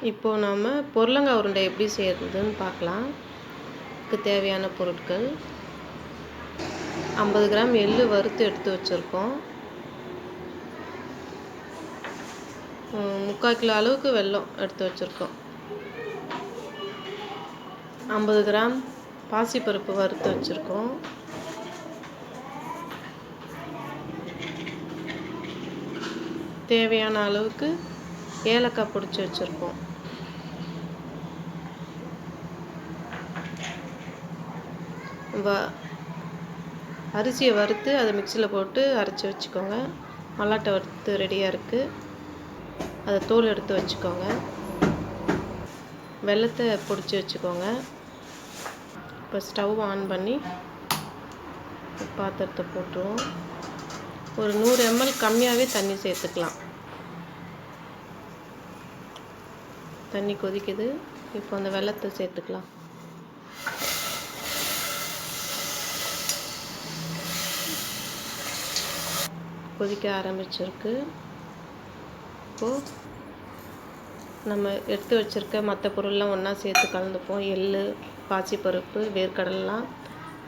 இப்போ நாம் பொருளங்காய் உருண்டை எப்படி செய்கிறதுன்னு பார்க்கலாம். இதுக்கு தேவையான பொருட்கள் 50 கிராம் எள்ளு வறுத்து எடுத்து வச்சுருக்கோம். 3/4 கிலோ அளவுக்கு வெல்லம் எடுத்து வச்சுருக்கோம். 50 கிராம் பாசிப்பருப்பு வறுத்து வச்சுருக்கோம். தேவையான அளவுக்கு ஏலக்காய் பொடிச்சு வச்சுருக்கோம். அரிசியை வறுத்து அதை மிக்சியில் போட்டு அரைச்சி வச்சுக்கோங்க. மல்லாட்டை வறுத்து ரெடியாக இருக்குது, அதை தோல் எடுத்து வச்சுக்கோங்க. வெல்லத்தை பொடிச்சு வச்சுக்கோங்க. இப்போ ஸ்டவ் ஆன் பண்ணி பாத்திரத்தை போட்டுருவோம். ஒரு 100 ml கம்மியாகவே தண்ணி சேர்த்துக்கலாம். தண்ணி கொதிக்குது. இப்போ அந்த வெல்லத்தை சேர்த்துக்கலாம். கொதிக்க ஆரம்பிச்சிருக்கு. இப்போது நம்ம எடுத்து வச்சுருக்க மற்ற பொருள்லாம் ஒன்றா சேர்த்து கலந்துப்போம். எள், பாசிப்பருப்பு, வேர்க்கடலாம்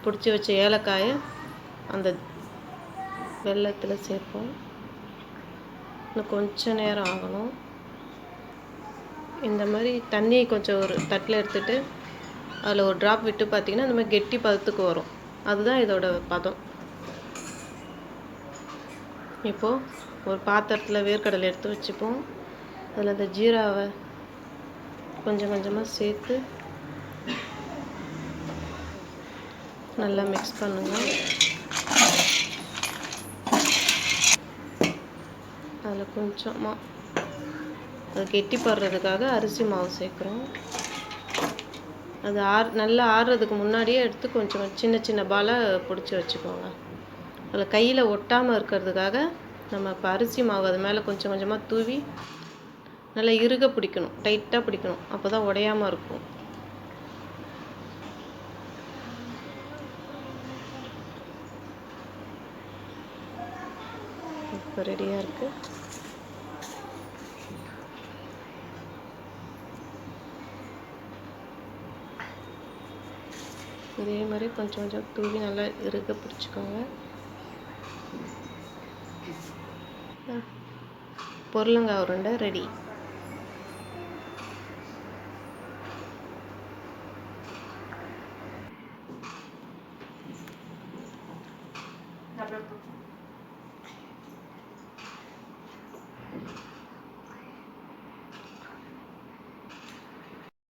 பிடிச்சி வச்ச ஏலக்காயை அந்த வெல்லத்தில் சேர்ப்போம். இன்னும் கொஞ்சம் நேரம் ஆகணும். இந்த மாதிரி தண்ணியை கொஞ்சம் ஒரு தட்டில் எடுத்துகிட்டு அதில் ஒரு ட்ராப் விட்டு பார்த்திங்கன்னா இந்த மாதிரி கெட்டி பதத்துக்கு வரும். அதுதான் இதோட பதம். இப்போது ஒரு பாத்திரத்தில் வேர்க்கடலை எடுத்து வச்சுப்போம். அதில் அந்த ஜீராவை கொஞ்சம் கொஞ்சமாக சேர்த்து நல்லா மிக்ஸ் பண்ணுங்கள். அதில் கொஞ்சமாக அது கெட்டிப்படுறதுக்காக அரிசி மாவு சேர்க்குறோம். அது நல்லா ஆறுறதுக்கு முன்னாடியே எடுத்து கொஞ்சம் சின்ன சின்ன பாலாக பிடிச்சி வச்சுக்கோங்க. அதில் கையில் ஒட்டாமல் இருக்கிறதுக்காக நம்ம இப்போ அரிசி மாவு அது மேலே கொஞ்சம் கொஞ்சமாக தூவி நல்லா இறுக பிடிக்கணும், டைட்டாக பிடிக்கணும். அப்போ தான் உடையாமல் இருக்கும். இப்போ ரெடியாக இருக்குது. இதே மாதிரி கொஞ்சம் கொஞ்சம் தூவி நல்லா இறுக பிடிச்சிக்கோங்க. பொருளங்காய் உருண்டை ரெடி.